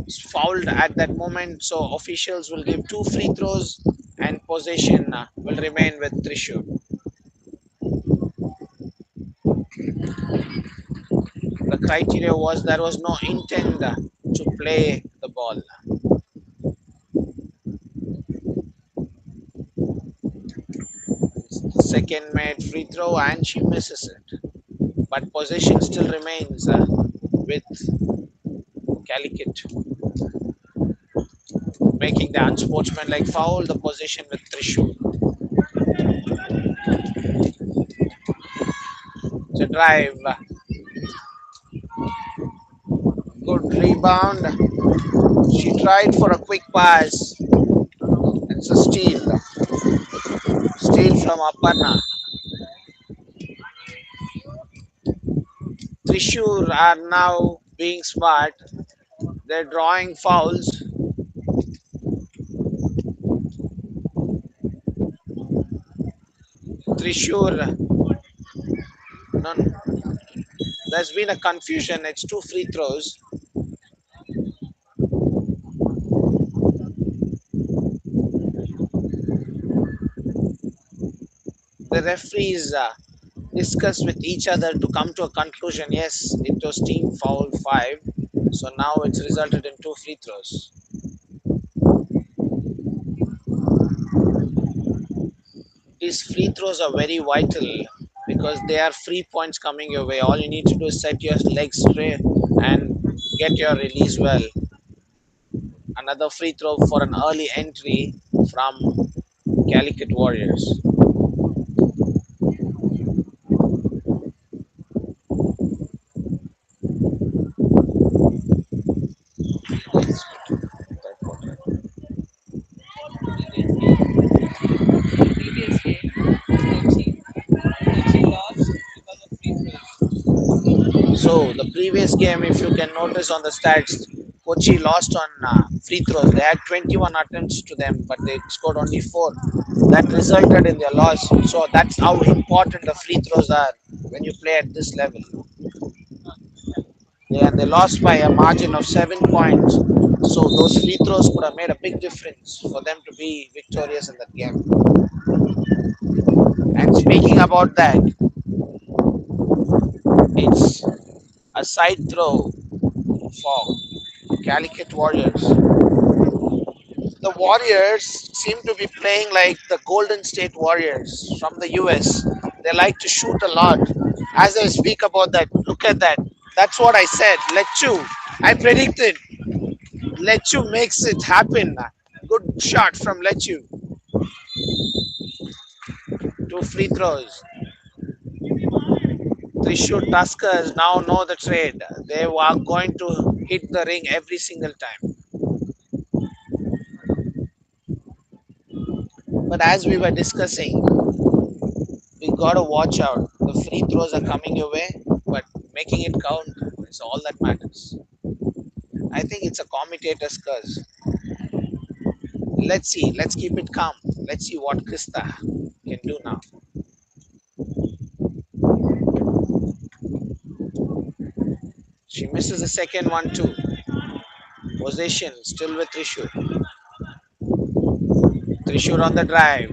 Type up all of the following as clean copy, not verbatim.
fouled at that moment, so officials will give 2 free throws and possession will remain with Thrissur. The criteria was there was no intent to play the ball. Second made free throw and she misses it. But possession still remains with Calicut, making the unsportsmanlike foul. The possession with Thrissur. The drive, good rebound. She tried for a quick pass. It's a steal. Steal from Aparna. Thrissur are now being smart. They're drawing fouls. Thrissur, no, there's been a confusion. It's 2 free throws. The referees discuss with each other to come to a conclusion. Yes, it was team foul 5. So now it's resulted in 2 free throws. These free throws are very vital because they are free points coming your way. All you need to do is set your legs straight and get your release well. Another free throw for an early entry from Calicut Warriors. So the previous game, if you can notice on the stats, Kochi lost on free throws. They had 21 attempts to them, but they scored only 4. That resulted in their loss. So that's how important the free throws are when you play at this level. And they lost by a margin of 7 points. So those free throws could have made a big difference for them to be victorious in that game. And speaking about that, it's a side throw for Calicut Warriors. The Warriors seem to be playing like the Golden State Warriors from the US. They like to shoot a lot. As I speak about that, look at that. That's what I said. Lechu. I predicted. Lechu makes it happen. Good shot from Lechu. 2 free throws. Thrissur Tuskers now know the trade. They are going to hit the ring every single time. But as we were discussing, we gotta watch out. The free throws are coming your way, but making it count is all that matters. I think it's a commentator's curse. Let's see. Let's keep it calm. Let's see what Krista can do now. She misses the second one too. Possession still with Thrissur. Thrissur on the drive.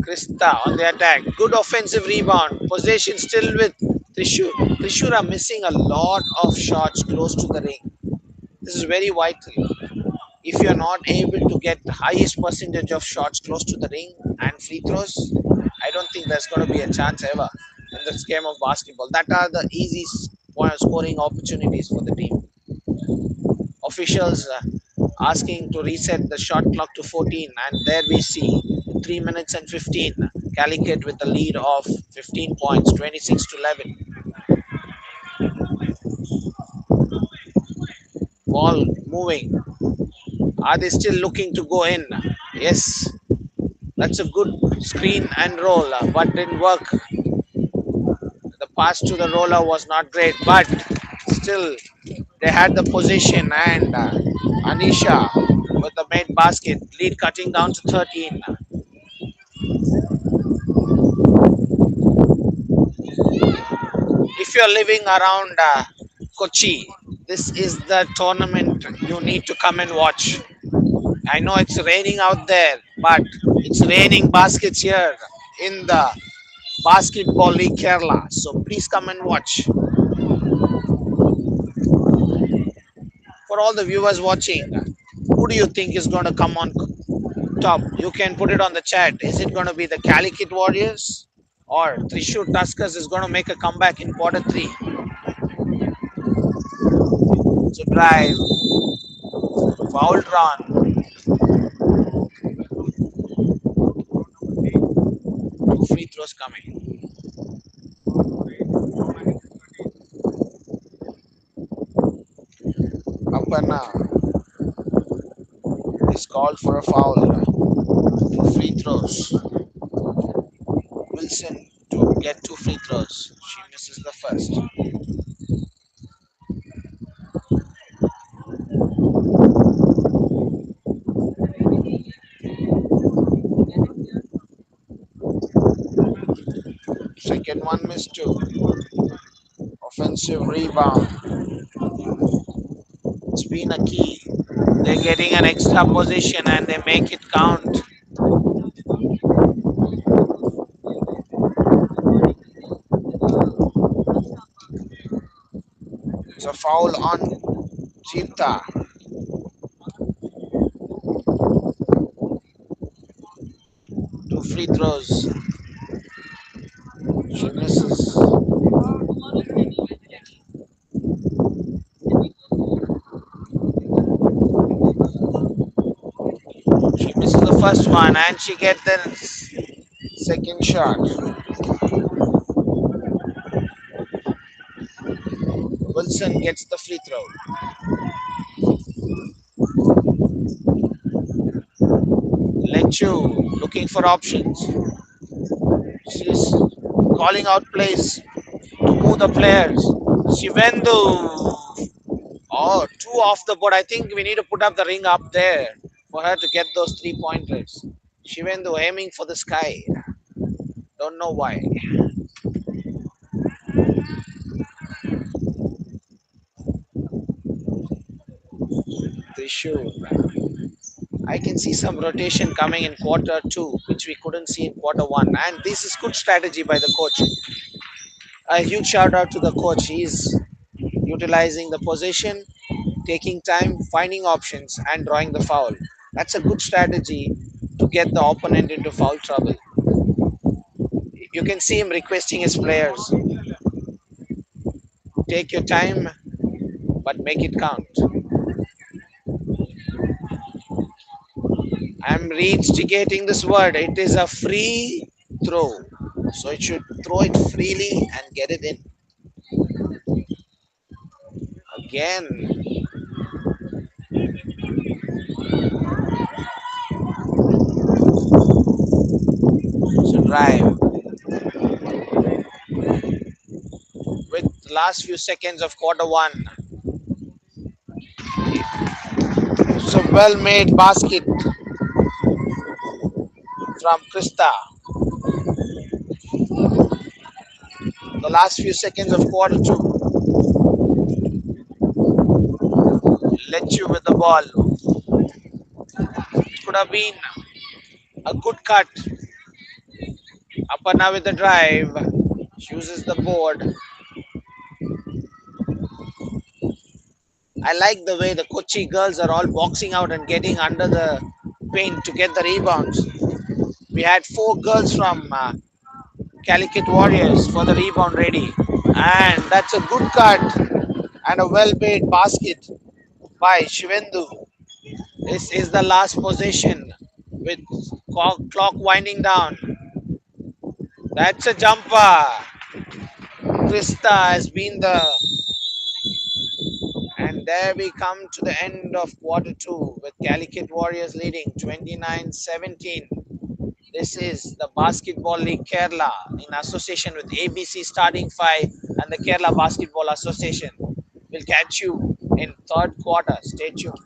Krista on the attack. Good offensive rebound. Possession still with Thrissur. Thrissur are missing a lot of shots close to the ring. This is very vital. If you are not able to get the highest percentage of shots close to the ring and free throws, I don't think there's going to be a chance ever in this game of basketball. That are the easy scoring opportunities for the team. Officials asking to reset the shot clock to 14, and there we see 3 minutes and 15. Calicut with a lead of 15 points, 26 to 11. Ball moving. Are they still looking to go in? Yes. That's a good screen and roll, but didn't work. The pass to the roller was not great, but still they had the position, and Anisha with the made basket, lead cutting down to 13. If you're living around Kochi, This is the tournament you need to come and watch. I know it's raining out there, but it's raining baskets here in the Basketball League Kerala. So please come and watch. For all the viewers watching, who do you think is going to come on top? You can put it on the chat. Is it going to be the Calicut Warriors or Thrissur Tuskers is going to make a comeback in quarter three? So drive, foul run, two free throws coming. Aparna is called for a foul. Two free throws. Wilson to get two free throws. She misses the first. Second one missed too. Offensive rebound. It's been a key. They're getting an extra position and they make it count. It's a foul on Jeeta. Two free throws. She misses. She misses the first one and she gets the second shot. Wilson gets the free throw. Lechu looking for options. She's calling out plays to move the players. Shivendu. Oh, two off the board. I think we need to put up the ring up there for her to get those 3 pointers. Shivendu aiming for the sky. Don't know why. Thrissur. I can see some rotation coming in quarter two, which we couldn't see in quarter one. And this is good strategy by the coach. A huge shout out to the coach. He's utilizing the position, taking time, finding options, and drawing the foul. That's a good strategy to get the opponent into foul trouble. You can see him requesting his players, take your time, but make it count. I'm reinstigating this word. It is a free throw. So it should throw it freely and get it in. Again, so drive with the last few seconds of quarter one. So well made basket from Krista. The last few seconds of quarter two. Let you with the ball. It could have been a good cut. Aparna with the drive. Uses the board. I like the way the Kochi girls are all boxing out and getting under the paint to get the rebounds. We had 4 girls from Calicut Warriors for the rebound ready. And that's a good cut and a well made basket by Shivendu. This is the last possession with clock winding down. That's a jumper. Krista has been the. And there we come to the end of quarter two with Calicut Warriors leading 29-17. This is the Basketball League Kerala in association with ABC Starting 5 and the Kerala Basketball Association. We'll catch you in third quarter. Stay tuned.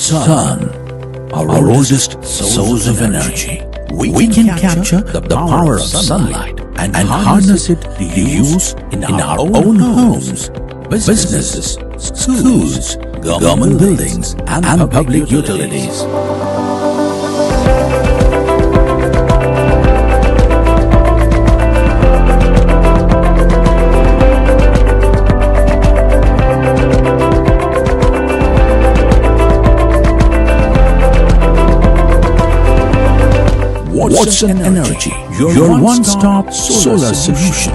Sun, our oldest source of energy. We can capture the power of sunlight and harness it to use in our own homes, businesses, schools, government buildings, and public utilities. Watson Energy, your one-stop solar solution.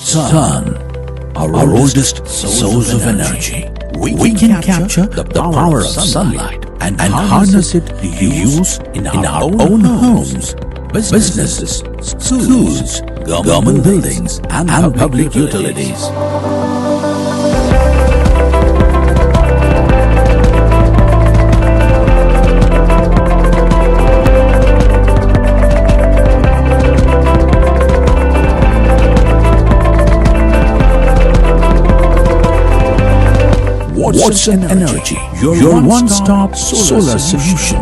Sun, our oldest source of energy. We can capture the power of sunlight and harness it to use in our own homes, businesses, schools, government buildings, and public utilities. Watson Energy, your one-stop solar solution.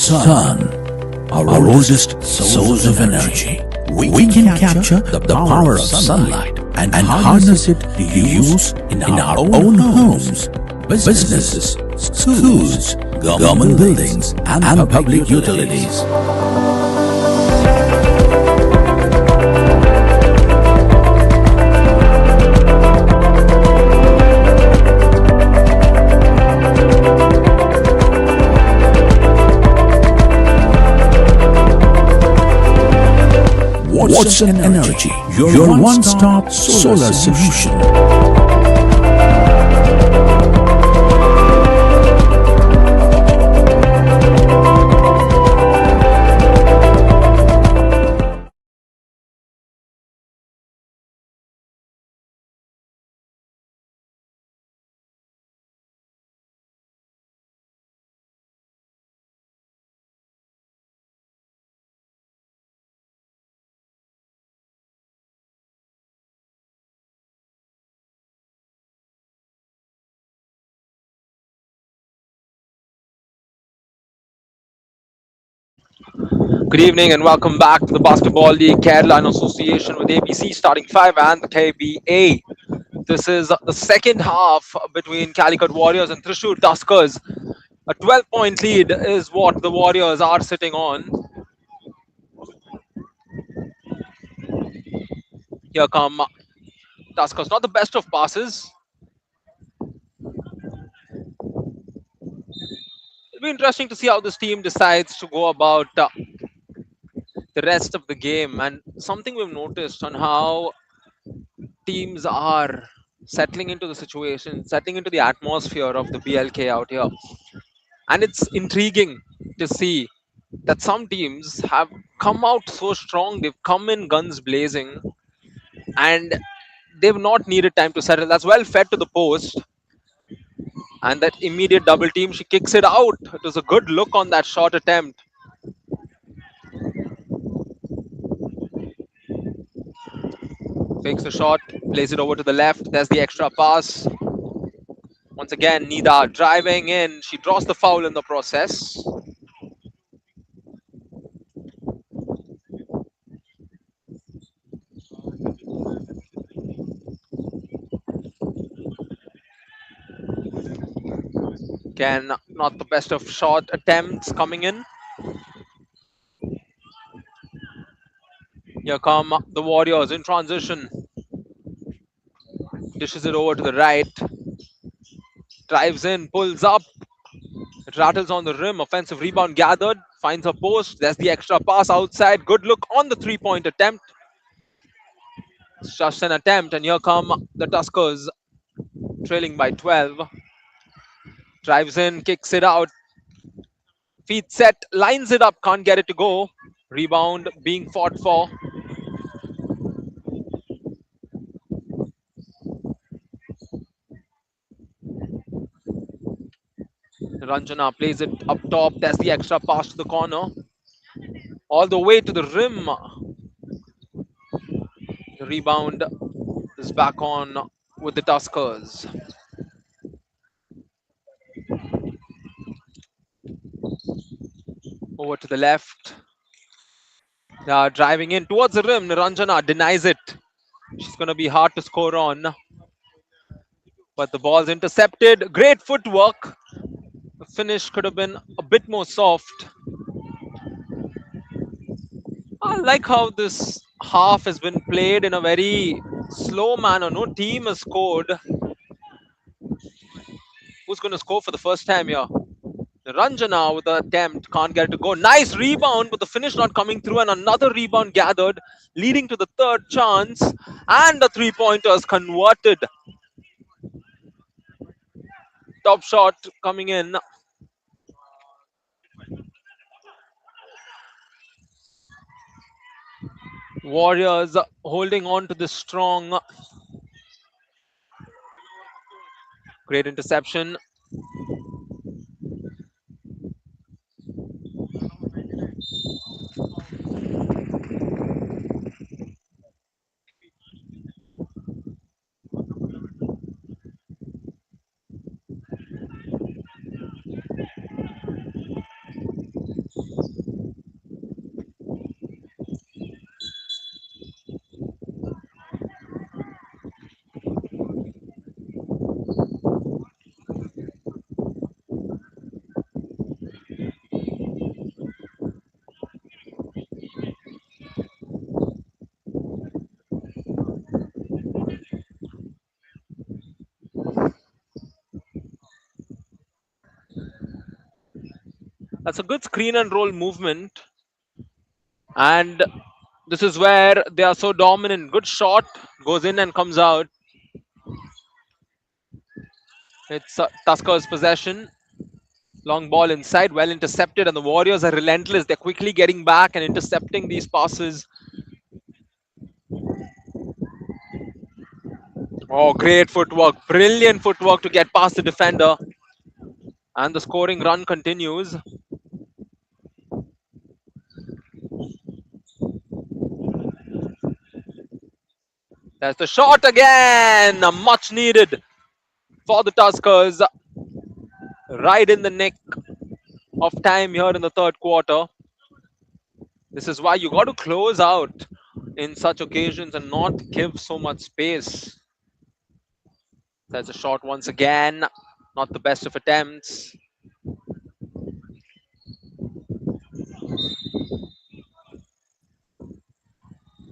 sun, our oldest source of energy. We can capture the power of sunlight and harness it to use in our own homes, businesses, schools, government buildings, and public utilities. Watson Energy, your one-stop solar solution. Good evening and welcome back to the Basketball League Kerala in association with ABC Starting 5 and the KBA. This is the second half between Calicut Warriors and Thrissur Tuskers. A 12-point lead is what the Warriors are sitting on. Here come Tuskers. Not the best of passes. It'll be interesting to see how this team decides to go about the rest of the game. And something we've noticed on how teams are settling into the situation, settling into the atmosphere of the BLK out here. And it's intriguing to see that some teams have come out so strong. They've come in guns blazing and they've not needed time to settle. That's well fed to the post. And that immediate double team, she kicks it out. It was a good look on that shot attempt. Fakes the shot, plays it over to the left. There's the extra pass. Once again, Nida driving in. She draws the foul in the process. Again, not the best of shot attempts coming in. Here come the Warriors in transition. Dishes it over to the right. Drives in, pulls up. It rattles on the rim. Offensive rebound gathered. Finds a post. There's the extra pass outside. Good look on the three-point attempt. It's just an attempt. And here come the Tuskers trailing by 12. Drives in, kicks it out. Feet set, lines it up. Can't get it to go. Rebound being fought for. Ranjana plays it up top. There's the extra pass to the corner. All the way to the rim. The rebound is back on with the Tuskers. Over to the left. Driving in towards the rim. Ranjana denies it. She's going to be hard to score on. But the ball's intercepted. Great footwork. The finish could have been a bit more soft. I like how this half has been played in a very slow manner. No team has scored. Who's going to score for the first time here? Ranjana with the attempt, can't get it to go. Nice rebound, but the finish not coming through, and another rebound gathered, leading to the third chance, and the three-pointers converted. Top shot coming in. Warriors holding on to this strong. Great interception. That's a good screen and roll movement. And this is where they are so dominant. Good shot goes in and comes out. It's Tuskers' possession. Long ball inside, well intercepted, and the Warriors are relentless. They're quickly getting back and intercepting these passes. Oh, great footwork. Brilliant footwork to get past the defender. And the scoring run continues. There's the shot again. Much needed for the Tuskers. Right in the nick of time here in the third quarter. This is why you got to close out in such occasions and not give so much space. There's a shot once again. Not the best of attempts.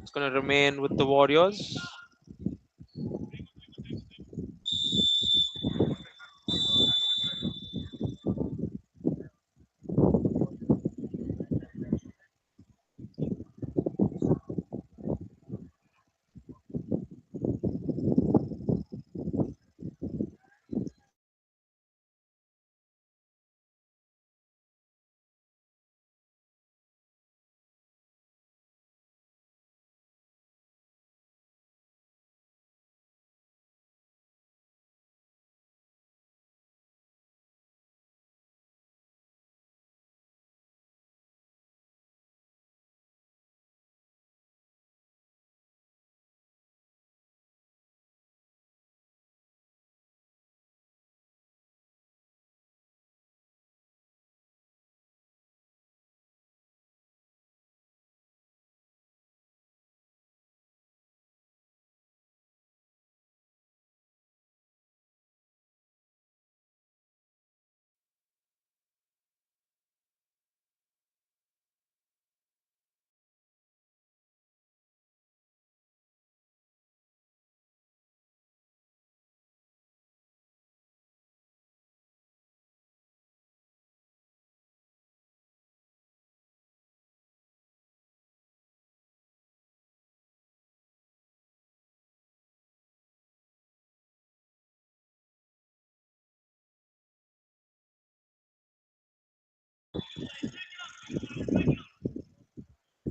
It's going to remain with the Warriors.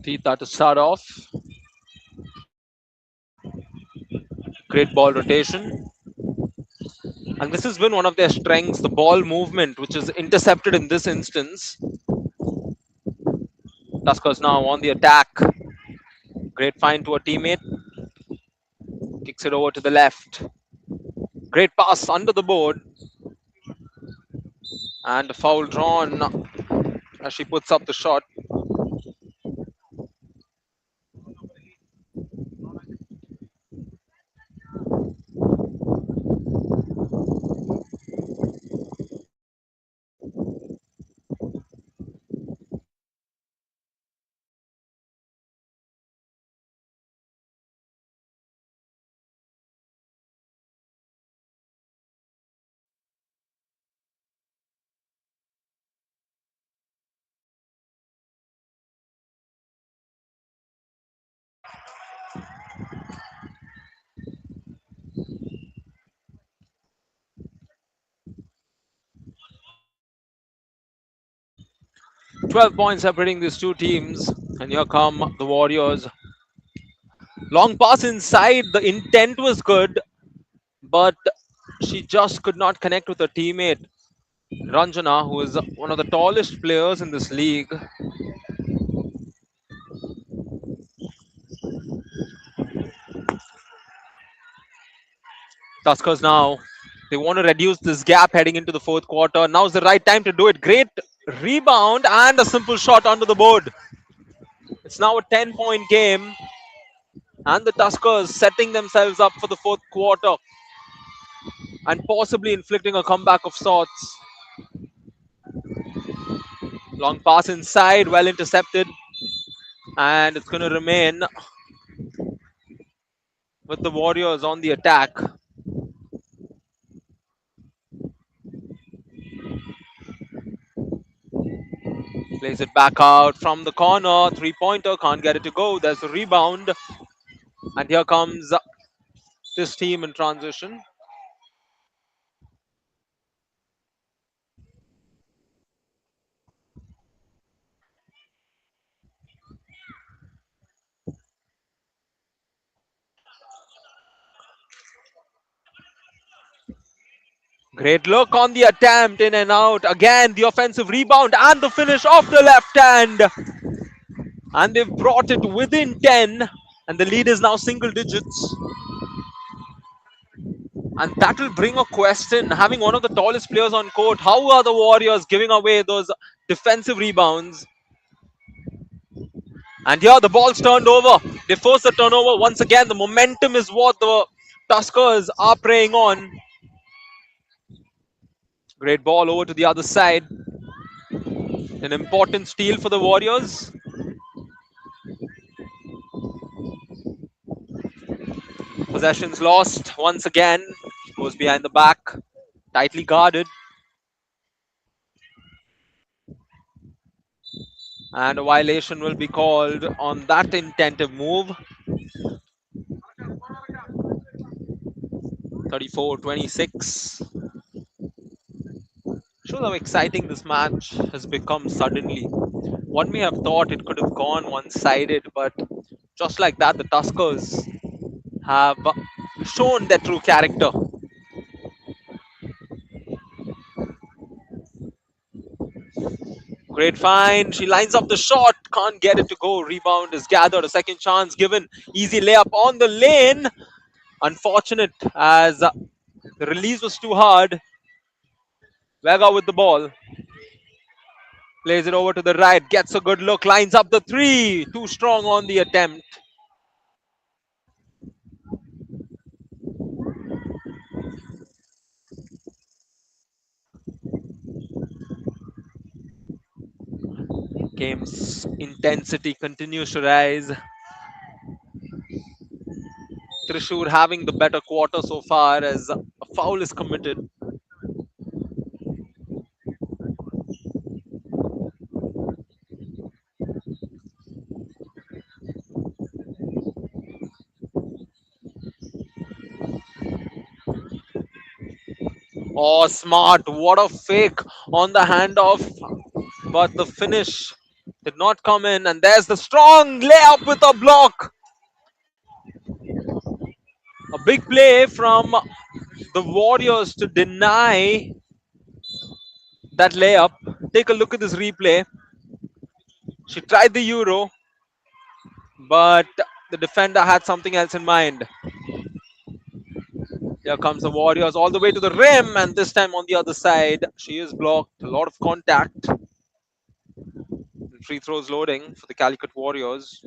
'Tita to start off. Great ball rotation. And this has been one of their strengths, the ball movement, which is intercepted in this instance. Tuskers now on the attack. Great find to a teammate. Kicks it over to the left. Great pass under the board. And a foul drawn as she puts up the shot. "12 points separating these two teams. And here come the Warriors. Long pass inside. The intent was good, but she just could not connect with her teammate, Ranjana, who is one of the tallest players in this league. Tuskers now, they want to reduce this gap heading into the fourth quarter. Now's the right time to do it. Great rebound and a simple shot onto the board. It's now a 10-point game, and the Tuskers setting themselves up for the fourth quarter and possibly inflicting a comeback of sorts. Long pass inside, well intercepted, and it's going to remain with the Warriors on the attack. Plays it back out from the corner. 3-pointer. Can't get it to go. There's a rebound. And here comes this team in transition. Great look on the attempt, in and out. Again, the offensive rebound and the finish off the left hand. And they've brought it within 10. And the lead is now single digits. And that will bring a question. Having one of the tallest players on court, how are the Warriors giving away those defensive rebounds? And here the ball's turned over. They force the turnover once again. The momentum is what the Tuskers are preying on. Great ball over to the other side. An important steal for the Warriors. Possessions lost once again. Goes behind the back. Tightly guarded. And a violation will be called on that intentive move. 34-26. Shows how exciting this match has become suddenly. One may have thought it could have gone one-sided, but just like that, the Tuskers have shown their true character. Great find. She lines up the shot. Can't get it to go. Rebound is gathered. A second chance given. Easy layup on the lane. Unfortunate as the release was too hard. Vega with the ball. Plays it over to the right. Gets a good look. Lines up the three. Too strong on the attempt. Game's intensity continues to rise. Thrissur having the better quarter so far as a foul is committed. Oh, smart. What a fake on the handoff. But the finish did not come in. And there's the strong layup with a block. A big play from the Warriors to deny that layup. Take a look at this replay. She tried the Euro, but the defender had something else in mind. Here comes the Warriors all the way to the rim, and this time on the other side, she is blocked. A lot of contact. Free throws loading for the Calicut Warriors.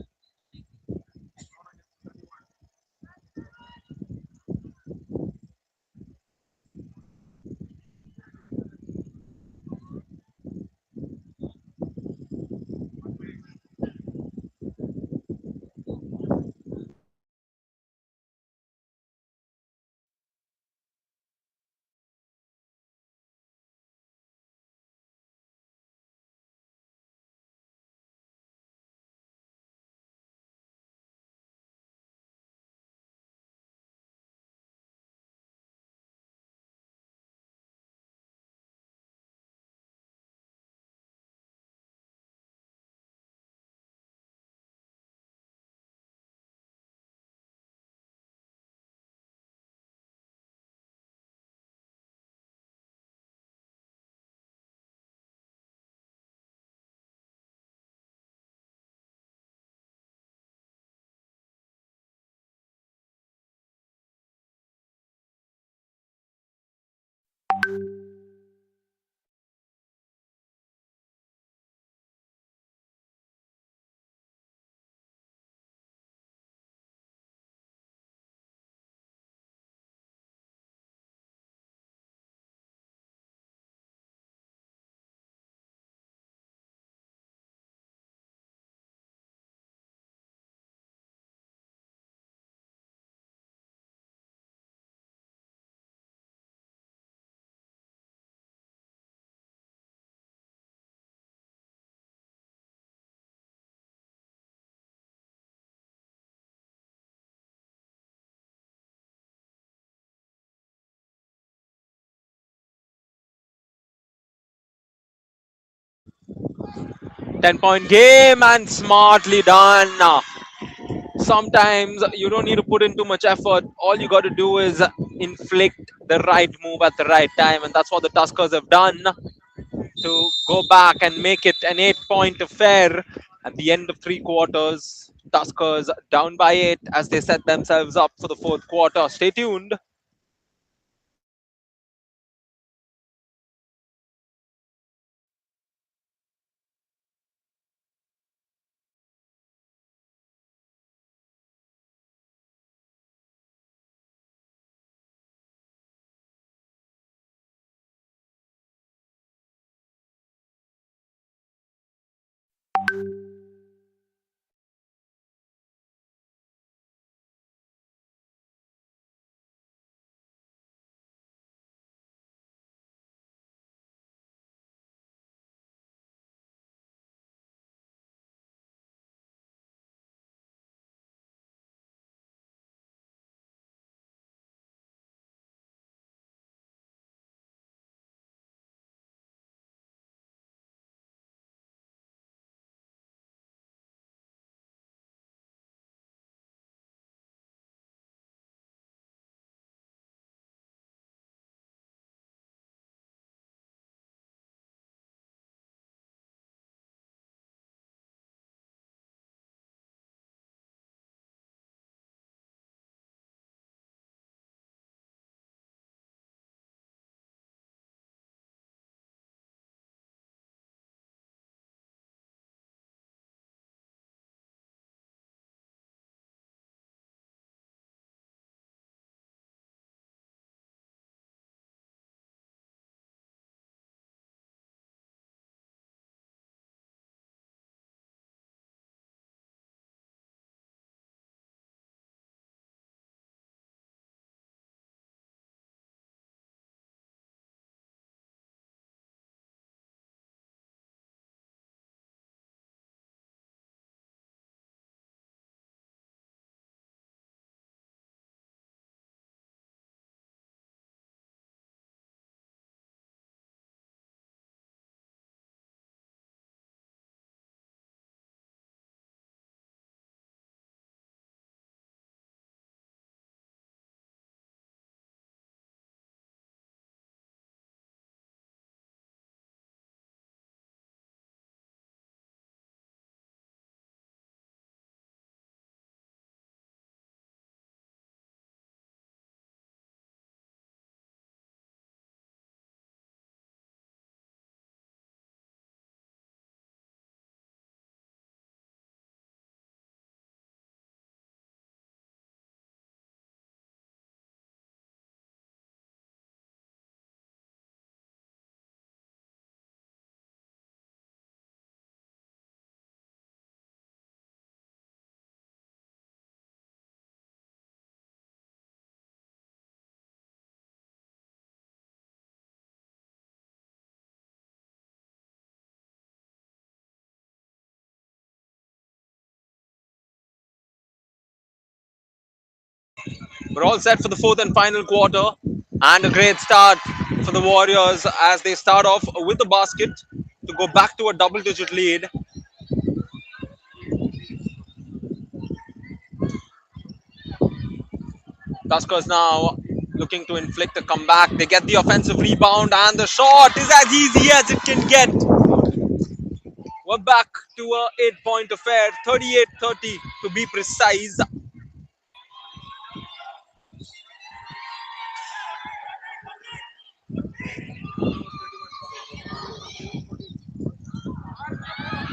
10-point game and smartly done. Sometimes you don't need to put in too much effort. All you got to do is inflict the right move at the right time, and that's what the Tuskers have done to go back and make it an 8-point affair at the end of three quarters. Tuskers down by 8 as they set themselves up for the fourth quarter. Stay tuned. We're all set for the fourth and final quarter, and a great start for the Warriors as they start off with the basket to go back to a double digit lead. Tuskers now looking to inflict a comeback. They get the offensive rebound, and the shot is as easy as it can get. We're back to a 8-point affair, 38-30 to be precise.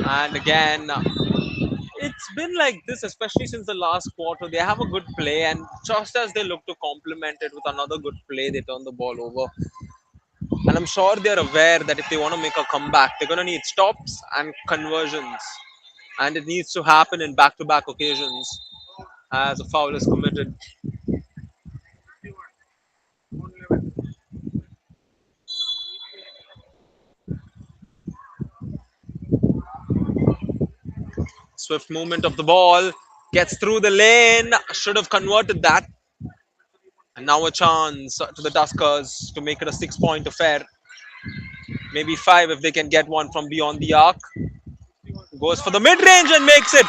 And again, it's been like this, especially since the last quarter. They have a good play, and just as they look to complement it with another good play, they turn the ball over. And I'm sure they're aware that if they want to make a comeback, they're going to need stops and conversions. And it needs to happen in back to back occasions as a foul is committed. Swift movement of the ball, gets through the lane, should have converted that. And now a chance to the Tuskers to make it a 6-point affair. Maybe 5 if they can get one from beyond the arc. Goes for the mid range and makes it.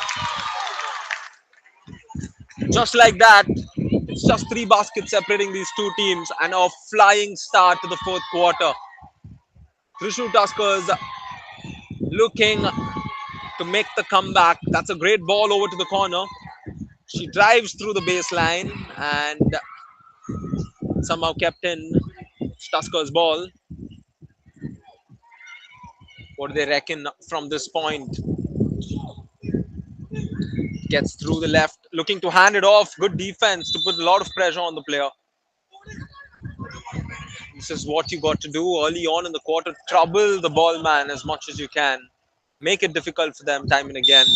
Just like that, it's just three baskets separating these two teams and a flying start to the fourth quarter. Thrissur Tuskers looking to make the comeback. That's a great ball over to the corner. She drives through the baseline and somehow kept in Tuskers' ball. What do they reckon from this point? Gets through the left, looking to hand it off. Good defense to put a lot of pressure on the player. This is what you got to do early on in the quarter. Trouble the ball man as much as you can. Make it difficult for them time and again.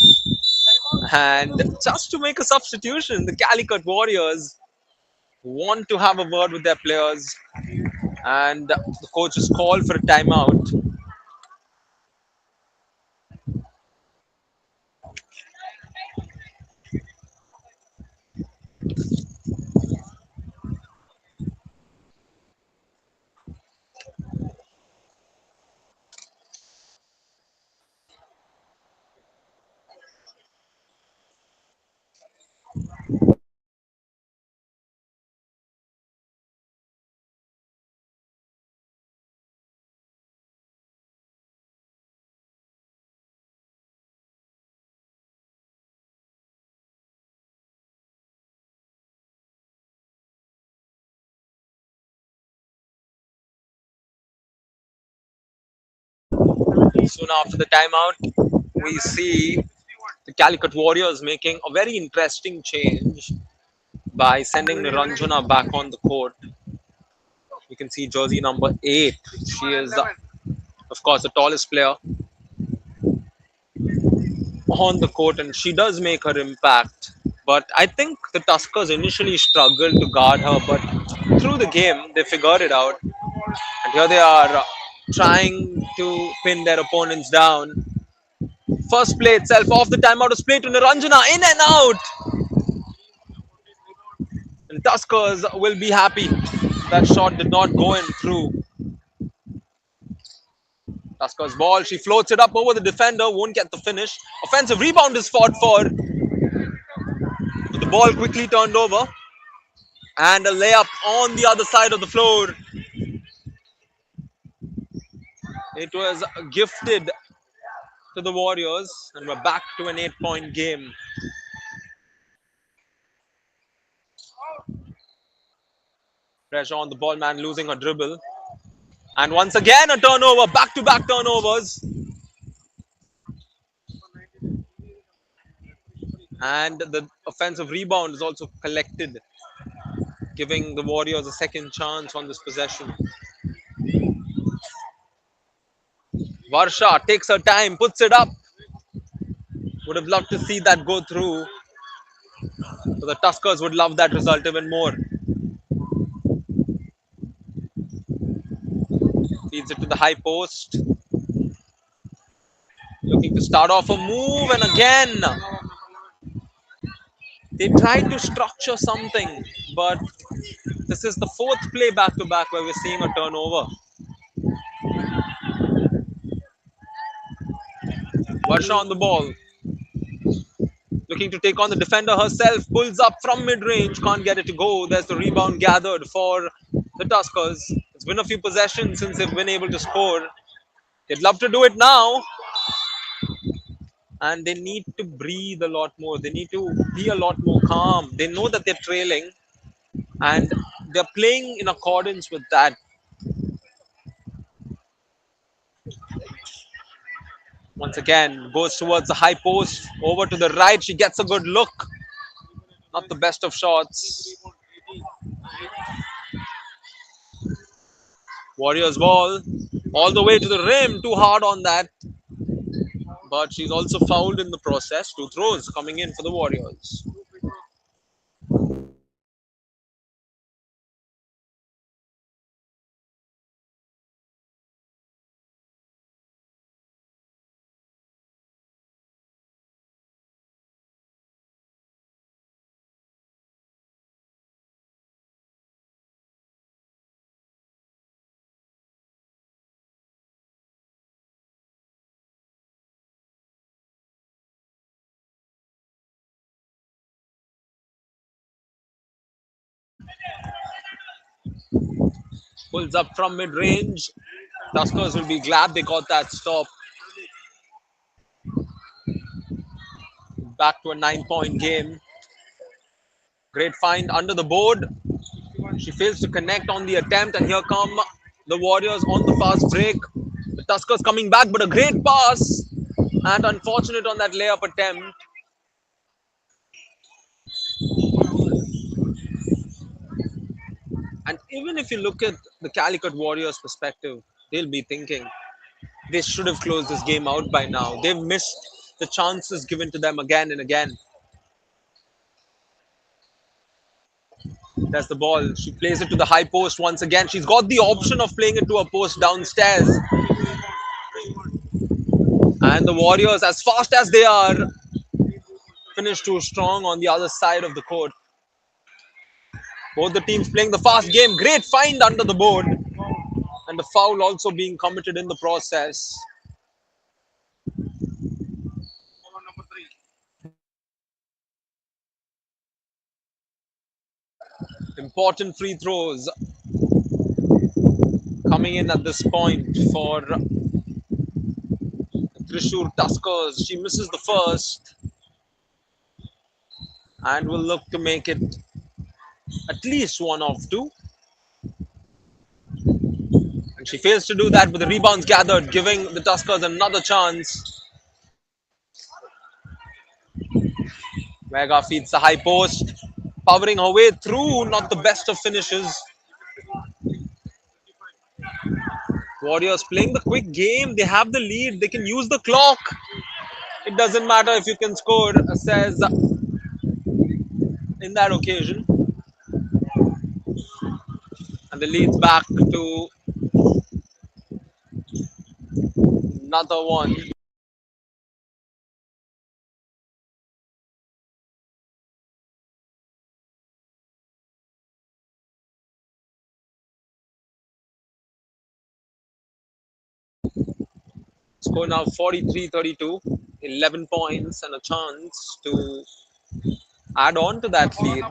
And just to make a substitution, the Calicut Warriors want to have a word with their players. And the coach has called for a timeout. Soon after the timeout, we see the Calicut Warriors making a very interesting change by sending Niranjana back on the court. You can see jersey number 8. She is, of course, the tallest player on the court, and she does make her impact. But I think the Tuskers initially struggled to guard her, but through the game, they figured it out. And here they are trying to pin their opponents down. First play itself off the timeout was played to Niranjana, in and out. And Tuskers will be happy. That shot did not go in through. Tuskers ball. She floats it up over the defender. Won't get the finish. Offensive rebound is fought for. The ball quickly turned over. And a layup on the other side of the floor. It was gifted to the Warriors. And we're back to an 8-point game. Pressure on the ball man, losing a dribble. And once again, a turnover. Back-to-back turnovers. And the offensive rebound is also collected, giving the Warriors a second chance on this possession. Varsha takes her time, puts it up. Would have loved to see that go through. So the Tuskers would love that result even more. Feeds it to the high post. Looking to start off a move, and again they tried to structure something, but this is the fourth play back to back where we're seeing a turnover. Varsha on the ball. Looking to take on the defender herself. Pulls up from mid-range. Can't get it to go. There's the rebound gathered for the Tuskers. It's been a few possessions since they've been able to score. They'd love to do it now. And they need to breathe a lot more. They need to be a lot more calm. They know that they're trailing. And they're playing in accordance with that. Once again, goes towards the high post. Over to the right. She gets a good look. Not the best of shots. Warriors ball all the way to the rim. Too hard on that. But she's also fouled in the process. 2 throws coming in for the Warriors. Pulls up from mid range. Tuskers will be glad they got that stop. Back to a 9 point game. Great find under the board. She fails to connect on the attempt, and here come the Warriors on the fast break. The Tuskers coming back, but a great pass. And unfortunate on that layup attempt. And even if you look at the Calicut Warriors' perspective, they'll be thinking they should have closed this game out by now. They've missed the chances given to them again and again. That's the ball. She plays it to the high post once again. She's got the option of playing it to a post downstairs. And the Warriors, as fast as they are, finish too strong on the other side of the court. Both the teams playing the fast game. Great find under the board. And the foul also being committed in the process. Important free throws coming in at this point for Thrissur Tuskers. She misses the first and will look to make it at least one of two. And she fails to do that, but the rebounds gathered, giving the Tuskers another chance. Vega feeds the high post, powering her way through, not the best of finishes. Warriors playing the quick game. They have the lead. They can use the clock. It doesn't matter if you can score, says in that occasion. And the lead's back to another one. Score now 43-32. 11 points and a chance to add on to that lead.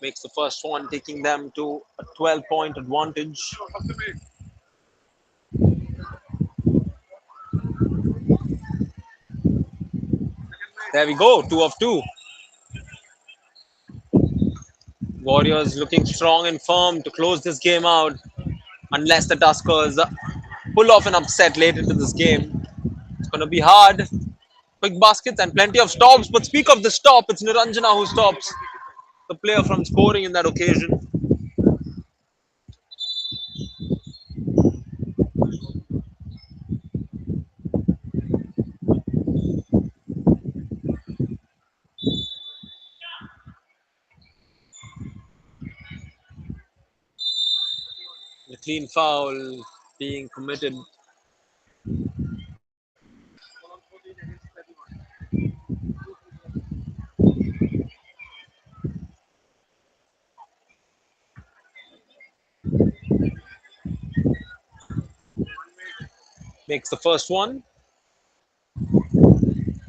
Makes the first one, taking them to a 12-point advantage. There we go, 2 of 2. Warriors looking strong and firm to close this game out, unless the Tuskers pull off an upset late into this game. It's going to be hard. Quick baskets and plenty of stops. But speak of the stop, it's Niranjana who stops the player from scoring in that occasion. The clean foul being committed. Makes the first one.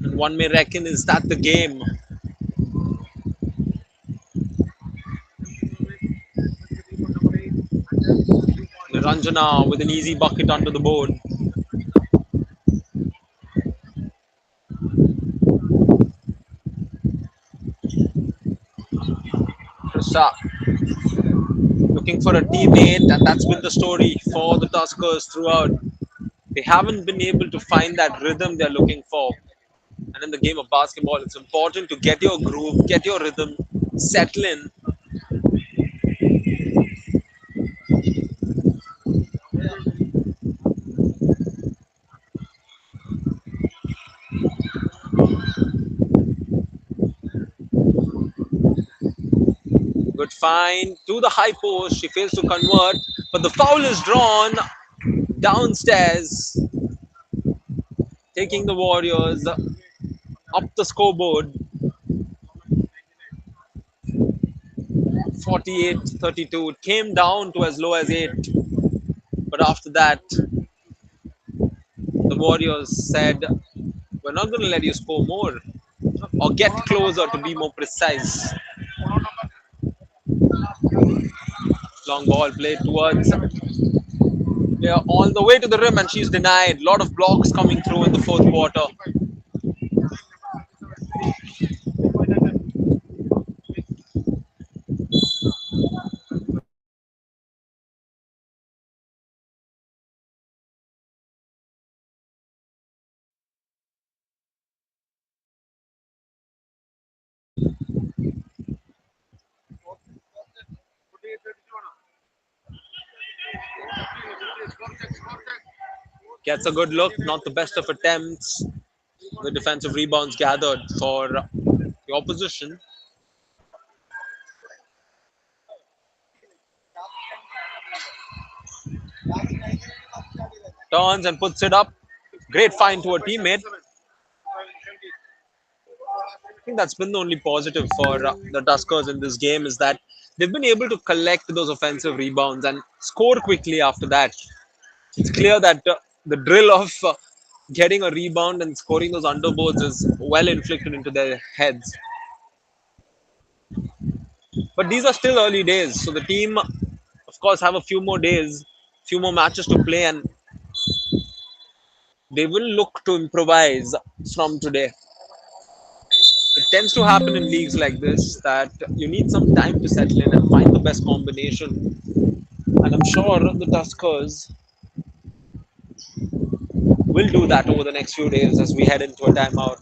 And one may reckon, is that the game? Niranjana with an easy bucket under the board. Thrissur looking for a teammate, and that's been the story for the Tuskers throughout. They haven't been able to find that rhythm they're looking for. And in the game of basketball, it's important to get your groove, get your rhythm, settle in. Good find to the high post. She fails to convert, but the foul is drawn downstairs, taking the Warriors up the scoreboard. 48-32. It came down to as low as 8. But after that, the Warriors said, "We're not going to let you score more or get closer to be more precise." Long ball played towards yeah, all the way to the rim, and she's denied. A lot of blocks coming through in the fourth quarter. Gets a good look, not the best of attempts. The defensive rebounds gathered for the opposition. Turns and puts it up. Great find to a teammate. I think that's been the only positive for the Tuskers in this game is that they've been able to collect those offensive rebounds and score quickly after that. It's clear that the drill of getting a rebound and scoring those underboards is well inflicted into their heads. But these are still early days, so the team, of course, have a few more days, few more matches to play, and they will look to improvise from today. It tends to happen in leagues like this that you need some time to settle in and find the best combination. And I'm sure the Tuskers will do that over the next few days as we head into a timeout.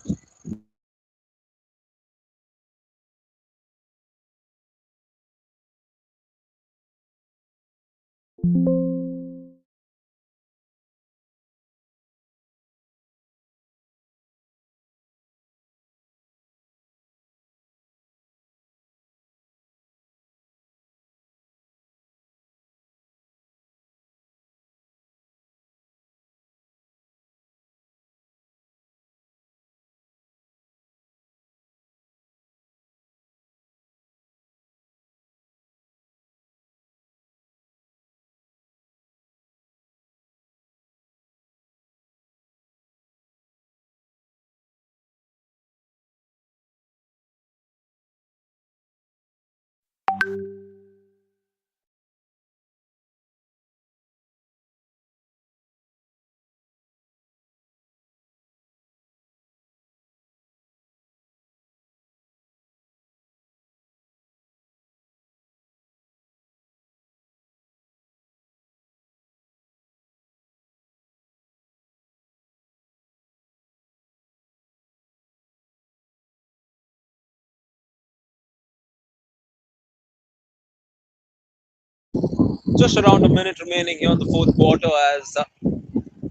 Just around a minute remaining here in the fourth quarter as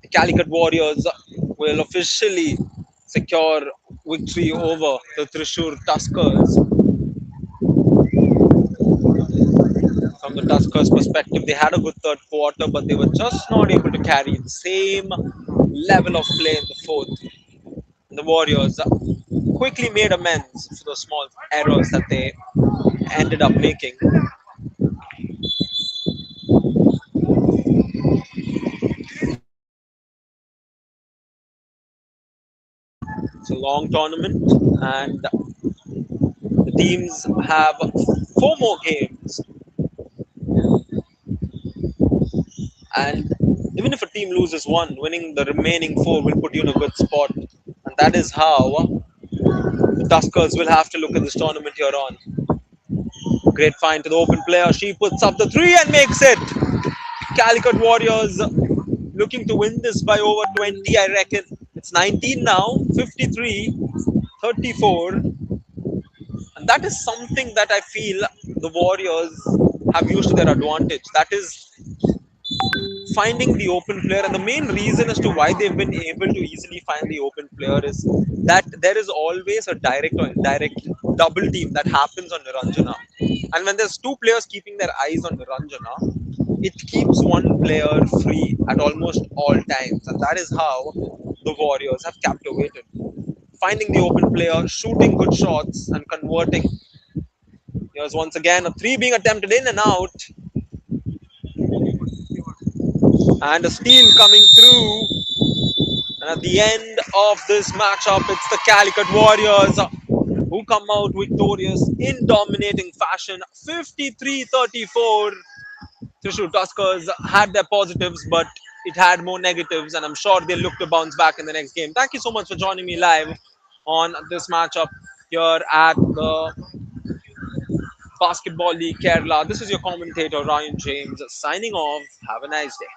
the Calicut Warriors will officially secure victory over the Thrissur Tuskers. From the Tuskers' perspective, they had a good third quarter, but they were just not able to carry the same level of play in the fourth. The Warriors quickly made amends for the small errors that they ended up making. It's a long tournament, and the teams have four more games. And even if a team loses one, winning the remaining four will put you in a good spot. And that is how the Tuskers will have to look at this tournament here on. Great find to the open player. She puts up the three and makes it. Calicut Warriors looking to win this by over 20, I reckon. It's 19 now, 53, 34. And that is something that I feel the Warriors have used to their advantage. That is finding the open player, and the main reason as to why they've been able to easily find the open player is that there is always a direct or indirect double team that happens on Niranjana, and when there's two players keeping their eyes on Niranjana, it keeps one player free at almost all times, and that is how the Warriors have captivated, finding the open player, shooting good shots and converting. Here's once again a three being attempted in and out, and a steal coming through, And at the end of this matchup, it's the Calicut Warriors who come out victorious in dominating fashion, 53-34. Thrissur Tuskers had their positives, but it had more negatives, and I'm sure they'll look to bounce back in the next game. Thank you so much for joining me live on this matchup here at the Basketball League Kerala. This is your commentator, Ryan James, signing off. Have a nice day.